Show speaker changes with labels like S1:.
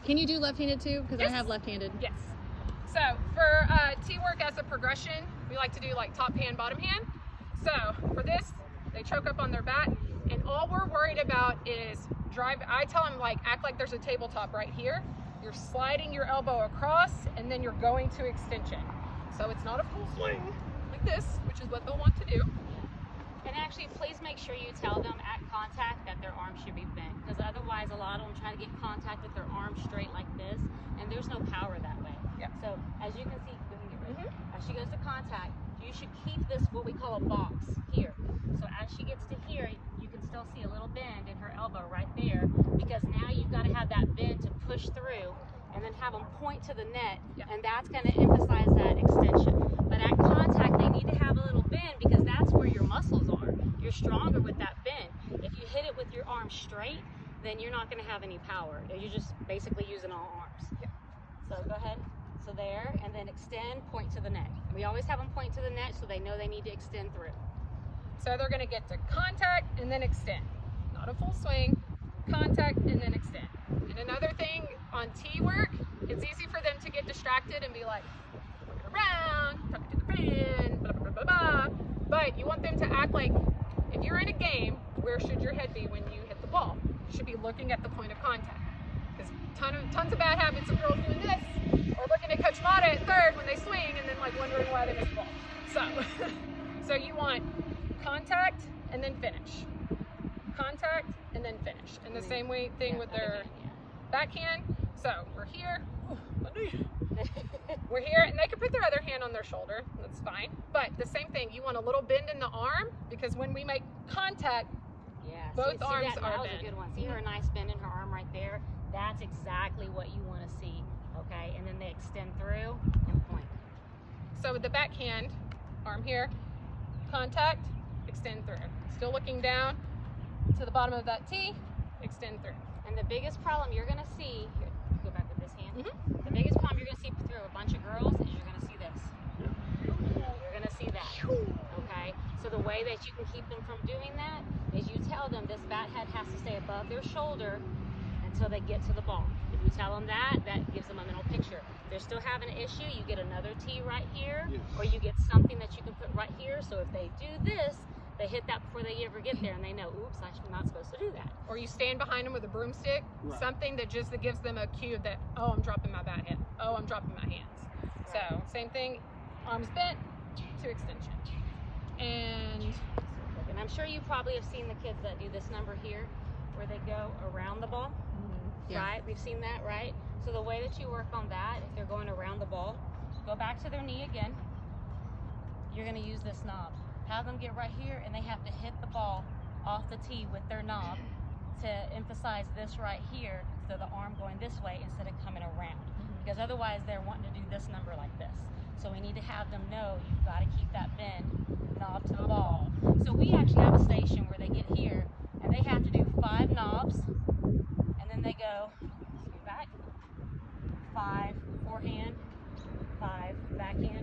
S1: Can you do left-handed too? Because
S2: Yes.
S1: I have left-handed.
S2: Yes. So for tee work as a progression, we like to do like top hand, bottom hand. So for this, they choke up on their bat, and all we're worried about is drive. I tell them like act like there's a tabletop right here. You're sliding your elbow across, and then you're going to extension. So it's not a full swing like this, which is what they'll want to do.
S3: And actually, please make sure you tell them at contact that their arm should be bent, because otherwise a lot of them try to get contact with their arm straight like this, and there's no power that way.
S2: Yeah.
S3: So as you can see, as she goes to contact, you should keep this what we call a box here. So as she gets to here, you can still see a little bend in her elbow right there, because now you've got to have that bend to push through, and then have them point to the net, and that's going to emphasize that extension. But at contact, they need to have a little bend, because that's where your muscles are. You're stronger with that bend. If you hit it with your arm straight, then you're not going to have any power. You're just basically using all arms.
S2: Yeah.
S3: So go ahead. So there, and then extend, point to the net. We always have them point to the net so they know they need to extend through.
S2: So they're going to get to contact and then extend. Not a full swing, contact and then extend. And another thing on tee work, it's easy for them to get distracted and be like, looking around, talking to the friend, blah, blah, blah, blah, blah. But you want them to act like, if you're in a game, where should your head be when you hit the ball? You should be looking at the point of contact. Because tons of bad habits of girls doing this, or looking at Coach Mata at third when they swing and then like wondering why they missed the ball. So you want contact and then finish. Contact and then finish. And the same way thing with their backhand. So we're here. We're here, and they can put their other hand on their shoulder. That's fine. But the same thing, you want a little bend in the arm, because when we make contact, both arms are
S3: that was
S2: bent.
S3: a good one. See her nice bend in her arm right there? That's exactly what you want to see. Okay, and then they extend through and point.
S2: So with the backhand, arm here, contact, extend through. Still looking down to the bottom of that tee, extend through.
S3: And the biggest problem you're going to see, here, go back with this hand. The biggest problem you're going to see through a bunch of girls is you're going to see this. You're going to see that. Okay? So the way that you can keep them from doing that is you tell them this bat head has to stay above their shoulder until they get to the ball. If you tell them that, that gives them a mental picture. If they're still having an issue, you get another tee right here, or you get something that you can put right here. So if they do this, they hit that before they ever get there, and they know, oops, I'm not supposed to do that.
S2: Or you stand behind them with a broomstick, something that just that gives them a cue that, oh, I'm dropping my bat head. Oh, I'm dropping my hands. So same thing, arms bent to extension. And
S3: I'm sure you probably have seen the kids that do this number here, where they go around the ball, right? We've seen that, right? So the way that you work on that, if they're going around the ball, go back to their knee again. You're going to use this knob. Have them get right here, and they have to hit the ball off the tee with their knob to emphasize this right here, so the arm going this way instead of coming around. Because otherwise they're wanting to do this number like this. So we need to have them know you've got to keep that bend knob to the ball. So we actually have a station where they get here, and they have to do 5 knobs, and then they go back, 5 forehand, 5 backhand,